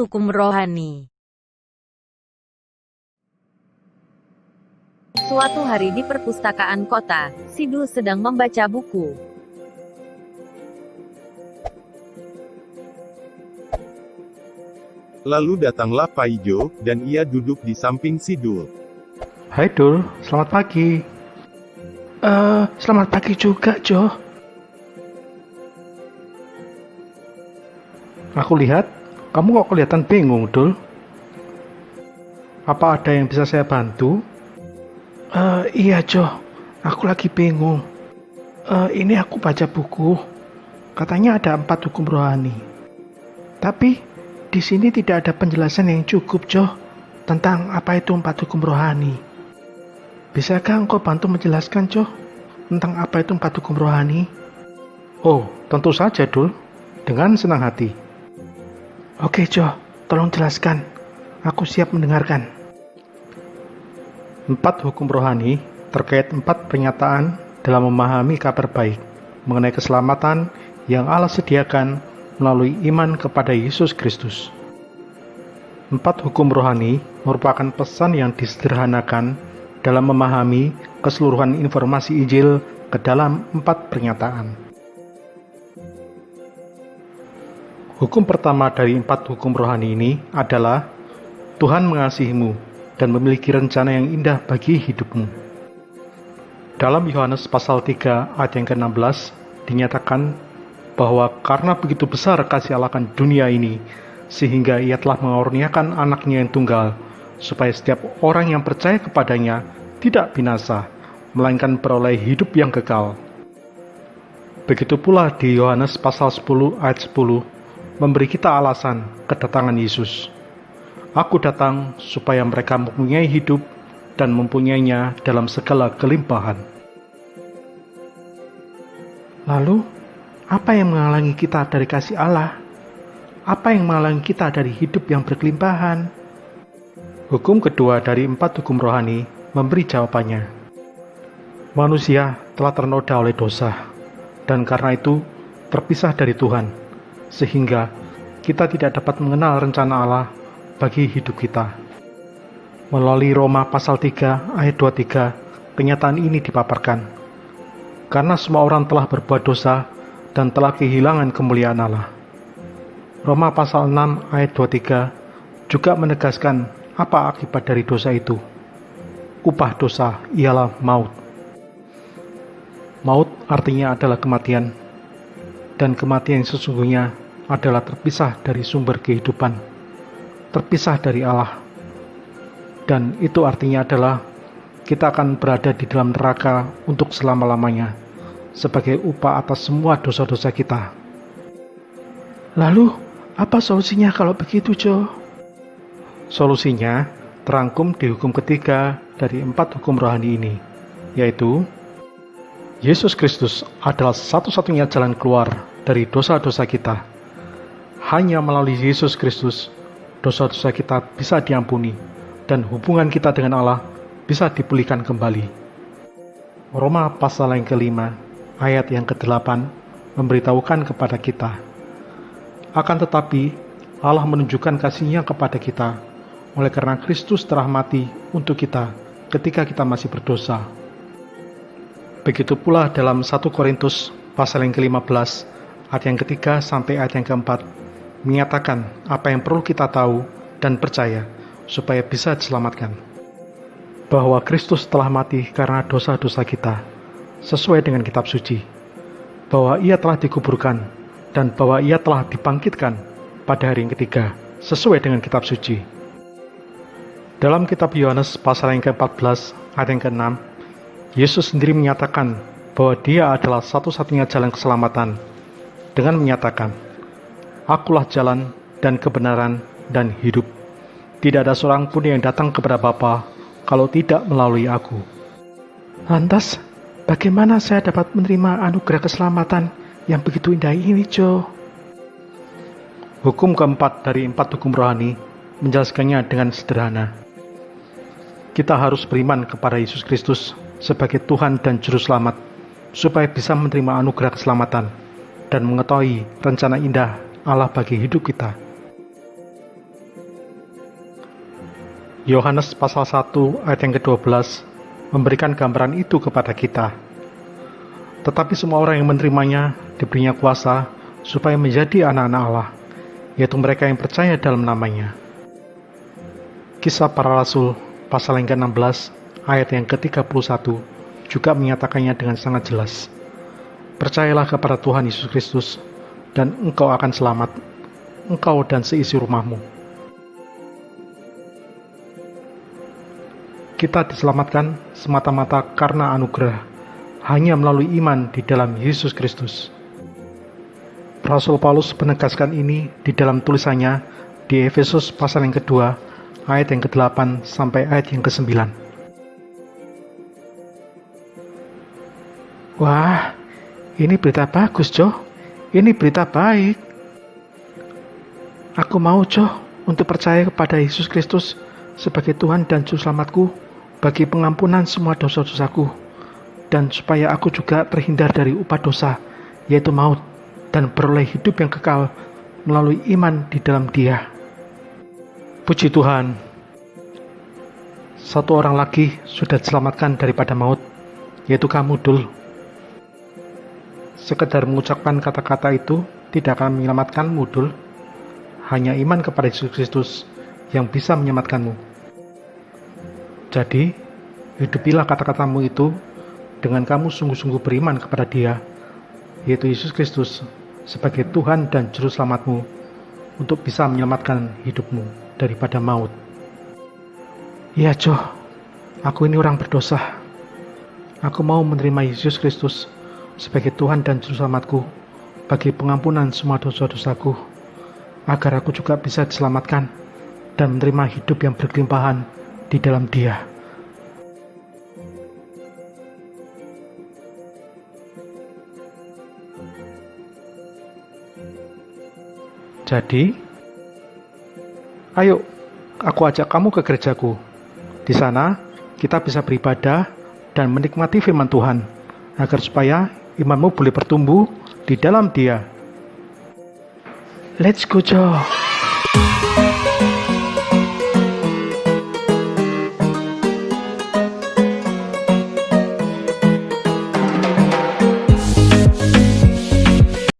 hukum rohani. Suatu hari di perpustakaan kota, Sidul sedang membaca buku. Lalu datanglah Paijo, dan ia duduk di samping Sidul. Hai Dul, selamat pagi. Selamat pagi juga, Jo. Aku lihat, kamu kok kelihatan bingung, Dul. Apa ada yang bisa saya bantu? Iya, Jo. Aku lagi bingung. Ini aku baca buku. Katanya ada 4 hukum rohani. Tapi, di sini tidak ada penjelasan yang cukup, Jo, tentang apa itu 4 hukum rohani. Bisakah engkau bantu menjelaskan, Jo, tentang apa itu 4 hukum rohani? Oh, tentu saja, Dul. Dengan senang hati. Oke, Jo, tolong jelaskan. Aku siap mendengarkan. 4 hukum rohani terkait 4 pernyataan dalam memahami kabar baik mengenai keselamatan yang Allah sediakan melalui iman kepada Yesus Kristus. 4 hukum rohani merupakan pesan yang disederhanakan dalam memahami keseluruhan informasi Injil ke dalam 4 pernyataan. Hukum pertama dari 4 hukum rohani ini adalah Tuhan mengasihimu dan memiliki rencana yang indah bagi hidupmu. Dalam Yohanes pasal 3 ayat yang ke-16 dinyatakan bahwa karena begitu besar kasih Allah akan dunia ini, sehingga ia telah mengaruniakan anaknya yang tunggal, supaya setiap orang yang percaya kepadanya tidak binasa, melainkan beroleh hidup yang kekal. Begitu pula di Yohanes pasal 10 ayat 10, memberi kita alasan kedatangan Yesus. Aku datang supaya mereka mempunyai hidup dan mempunyainya dalam segala kelimpahan. Lalu, apa yang menghalangi kita dari kasih Allah? Apa yang menghalangi kita dari hidup yang berkelimpahan? Hukum kedua dari 4 hukum rohani memberi jawabannya. Manusia telah ternoda oleh dosa, dan karena itu terpisah dari Tuhan, sehingga kita tidak dapat mengenal rencana Allah bagi hidup kita. Melalui Roma pasal 3 ayat 23, kenyataan ini dipaparkan. Karena semua orang telah berbuat dosa dan telah kehilangan kemuliaan Allah. Roma pasal 6 ayat 23 juga menegaskan apa akibat dari dosa itu. Upah dosa ialah maut. Maut artinya adalah kematian, dan kematian yang sesungguhnya adalah terpisah dari sumber kehidupan, terpisah dari Allah. Dan itu artinya adalah kita akan berada di dalam neraka untuk selama-lamanya, sebagai upah atas semua dosa-dosa kita. Lalu, apa solusinya kalau begitu, Jo? Solusinya terangkum di hukum ketiga dari 4 hukum rohani ini, yaitu Yesus Kristus adalah satu-satunya jalan keluar dari dosa-dosa kita. Hanya melalui Yesus Kristus, dosa-dosa kita bisa diampuni, dan hubungan kita dengan Allah bisa dipulihkan kembali. Roma pasal yang ke-5, ayat yang ke-8, memberitahukan kepada kita. Akan tetapi, Allah menunjukkan kasih-Nya kepada kita, oleh karena Kristus telah mati untuk kita ketika kita masih berdosa. Begitu pula dalam 1 Korintus pasal yang ke-15, ayat yang ketiga sampai ayat yang keempat, menyatakan apa yang perlu kita tahu dan percaya supaya bisa diselamatkan. Bahwa Kristus telah mati karena dosa-dosa kita, sesuai dengan kitab suci. Bahwa ia telah dikuburkan, dan bahwa ia telah dibangkitkan pada hari yang ketiga, sesuai dengan kitab suci. Dalam kitab Yohanes pasal yang ke-14, ayat yang ke-6, Yesus sendiri menyatakan bahwa dia adalah satu-satunya jalan keselamatan, dengan menyatakan, Akulah jalan dan kebenaran dan hidup. Tidak ada seorang pun yang datang kepada Bapa kalau tidak melalui aku. Lantas, bagaimana saya dapat menerima anugerah keselamatan yang begitu indah ini, Jo? Hukum keempat dari 4 hukum rohani menjelaskannya dengan sederhana. Kita harus beriman kepada Yesus Kristus sebagai Tuhan dan Juru Selamat, supaya bisa menerima anugerah keselamatan dan mengetahui rencana indah Allah bagi hidup kita. Yohanes pasal 1 ayat yang ke-12 memberikan gambaran itu kepada kita. Tetapi semua orang yang menerimanya diberinya kuasa supaya menjadi anak-anak Allah, yaitu mereka yang percaya dalam namanya. Kisah Para Rasul pasal yang ke-16 ayat yang ke-31 juga menyatakannya dengan sangat jelas. Percayalah kepada Tuhan Yesus Kristus dan engkau akan selamat, engkau dan seisi rumahmu. Kita diselamatkan semata-mata karena anugerah, hanya melalui iman di dalam Yesus Kristus. Rasul Paulus menegaskan ini di dalam tulisannya di Efesus pasal yang kedua, ayat yang ke-8 sampai ayat yang ke-9. Wah, ini berita bagus, Jo. Ini berita baik. Aku mau, Jo, untuk percaya kepada Yesus Kristus sebagai Tuhan dan Juru Selamatku bagi pengampunan semua dosa-dosaku, dan supaya aku juga terhindar dari upah dosa, yaitu maut, dan beroleh hidup yang kekal melalui iman di dalam Dia. Puji Tuhan, satu orang lagi sudah diselamatkan daripada maut, yaitu kamu, Dul. Sekedar mengucapkan kata-kata itu tidak akan menyelamatkanmu, Dul. Hanya iman kepada Yesus Kristus yang bisa menyelamatkanmu. Jadi, hidupilah kata-katamu itu dengan kamu sungguh-sungguh beriman kepada Dia, yaitu Yesus Kristus, sebagai Tuhan dan Juru Selamatmu, untuk bisa menyelamatkan hidupmu daripada maut. Ya, Jo, aku ini orang berdosa. Aku mau menerima Yesus Kristus sebagai Tuhan dan Juru Selamatku bagi pengampunan semua dosa-dosaku, agar aku juga bisa diselamatkan dan menerima hidup yang berkelimpahan di dalam Dia. Jadi, ayo, aku ajak kamu ke gerejaku. Di sana, kita bisa beribadah dan menikmati firman Tuhan, agar supaya imanmu boleh bertumbuh di dalam Dia. Let's go, Jo!